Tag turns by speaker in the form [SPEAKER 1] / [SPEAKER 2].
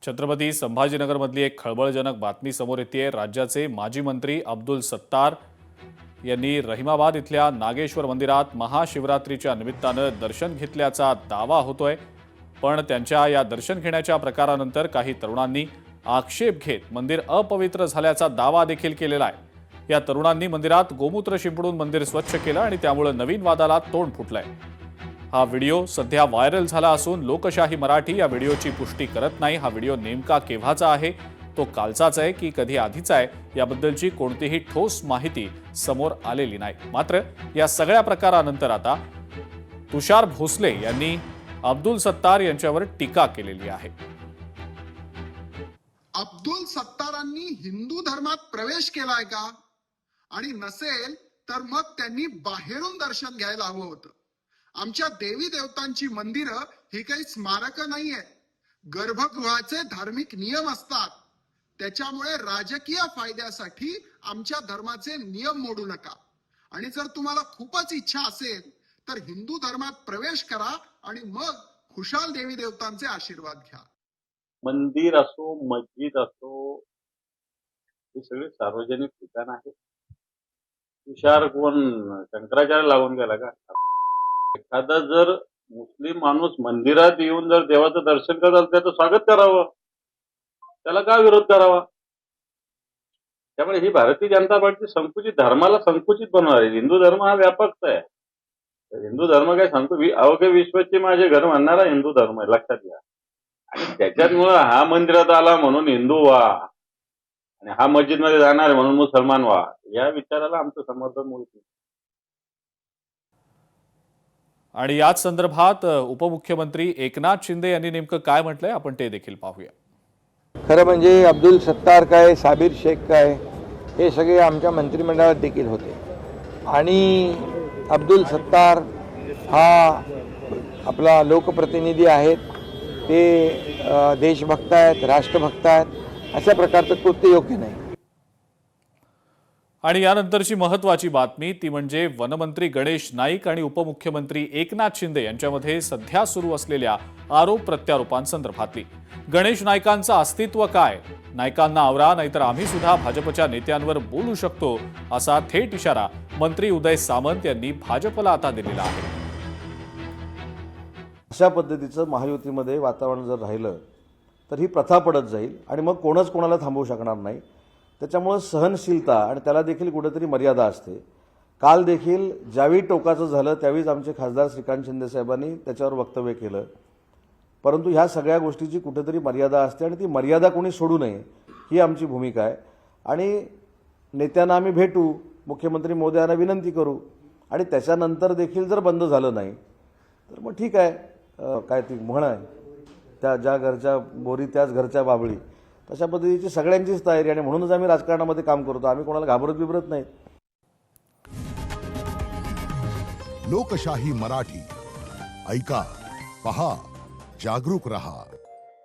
[SPEAKER 1] छत्रपती संभाजीनगरमधली एक खळबळजनक बातमी समोर येते। राज्याचे माजी मंत्री अब्दुल सत्तार यांनी रहिमाबाद इथल्या नागेश्वर मंदिरात महाशिवरात्रीच्या निमित्तानं दर्शन घेतल्याचा दावा होतोय। पण त्यांच्या या दर्शन घेण्याच्या प्रकारानंतर काही तरुणांनी आक्षेप घेत मंदिर अपवित्र झाल्याचा दावा देखील केलेला आहे। या तरुणांनी मंदिरात गोमूत्र शिंपडून मंदिर स्वच्छ केलं आणि त्यामुळे नवीन वादाला तोंड फुटलंय। हा व्हिडिओ सध्या व्हायरल झाला असून लोकशाही मराठी या व्हिडिओची पुष्टी करत नाही। हा व्हिडिओ नेमका केव्हाचा आहे, तो कालचाच आहे की कधी आधीचा आहे, याबद्दलची कोणतीही ठोस माहिती समोर आलेली नाही। मात्र या सगळ्या प्रकारानंतर आता तुषार भोसले यांनी अब्दुल सत्तार यांच्यावर टीका केलेली आहे।
[SPEAKER 2] अब्दुल सत्तारांनी हिंदू धर्मात प्रवेश केलाय का? आणि नसेल तर मग त्यांनी बाहेरून दर्शन घ्यायला हवं होतं। आमच्या देवी देवतांची मंदिरं ही काही स्मारक नाहीये, गर्भगृहाचे धार्मिक नियम असतात। त्याच्यामुळे राजकीय फायद्यासाठी आमच्या धर्माचे नियम मोडू नका। आणि जर तुम्हाला खूपच इच्छा असेल तर हिंदू धर्मात प्रवेश करा आणि मग खुशाल देवी देवतांचे आशीर्वाद घ्या।
[SPEAKER 3] मंदिर असो, मस्जिद असो, हे सगळे सार्वजनिक ठिकाण आहे। तुषार कोण शंकराचार्य लागून गेला का? एखादा जर मुस्लिम माणूस मंदिरात येऊन जर देवाचं दर्शन करत असेल त्याचं स्वागत करावं, त्याला का विरोध करावा? त्यामुळे ही भारतीय जनता पार्टी संकुचित धर्माला संकुचित बनवणार आहे। हिंदू धर्म हा व्यापक आहे। हिंदू धर्म काय सांगतो, अवघे विश्वाचे माझे घर म्हणणारा हिंदू धर्म आहे, लक्षात घ्या। आणि त्याच्यामुळे हा मंदिरात आला म्हणून हिंदू व्हा आणि हा मस्जिद मध्ये जाणार म्हणून मुसलमान व्हा, या विचाराला आमचं समर्थन मिळतं।
[SPEAKER 1] आणि याच संदर्भात उपमुख्यमंत्री एकनाथ शिंदे यांनी नेमकं काय म्हटलंय आपण ते देखील पाहूया।
[SPEAKER 4] खरं म्हणजे अब्दुल सत्तार काय, साबिर शेख काय, हे सगळे आमच्या मंत्रिमंडळात देखील होते। आणि अब्दुल सत्तार हा आपला लोकप्रतिनिधी आहेत, ते देशभक्त आहेत, राष्ट्रभक्त आहेत, अशा प्रकारचं कृत्य योग्य नाही।
[SPEAKER 1] आणि यानंतरची महत्त्वाची बातमी ती म्हणजे वनमंत्री गणेश नाईक आणि उपमुख्यमंत्री एकनाथ शिंदे यांच्यामध्ये सध्या सुरू असलेल्या आरोप प्रत्यारोपांसंदर्भातली। गणेश नाईकांचं अस्तित्व काय? नाईकांना आवरा, नाहीतर आम्ही सुद्धा भाजपच्या नेत्यांवर बोलू शकतो, असा थेट इशारा मंत्री उदय सामंत यांनी भाजपला आता दिलेला आहे।
[SPEAKER 5] अशा पद्धतीचं महायुतीमध्ये वातावरण जर राहिलं तर ही प्रथा पडत जाईल आणि मग कोणच कोणाला थांबवू शकणार नाही। त्याच्यामुळे सहनशीलता आणि त्याला देखील कुठेतरी मर्यादा असते। काल देखील ज्यावेळी टोकाचं झालं त्यावेळीच आमचे खासदार श्रीकांत शिंदे साहेबांनी त्याच्यावर वक्तव्य केलं। परंतु ह्या सगळ्या गोष्टीची कुठेतरी मर्यादा असते आणि ती मर्यादा कोणी सोडू नये, ही आमची भूमिका आहे। आणि नेत्यांना आम्ही भेटू, मुख्यमंत्री महोदयांना विनंती करू आणि त्याच्यानंतर देखील जर बंद झालं नाही तर मग ठीक आहे। काय ती म्हण आहे, त्या ज्या घरच्या बोरी त्याच घरच्या बाबळी, तशा पद्धतीची सगळ्यांचीच तयारी। आणि म्हणूनच आम्ही राजकारणामध्ये काम करतो, आम्ही कोणाला घाबरत बिबरत नाही।
[SPEAKER 6] लोकशाही मराठी ऐका, पहा, जागरूक रहा।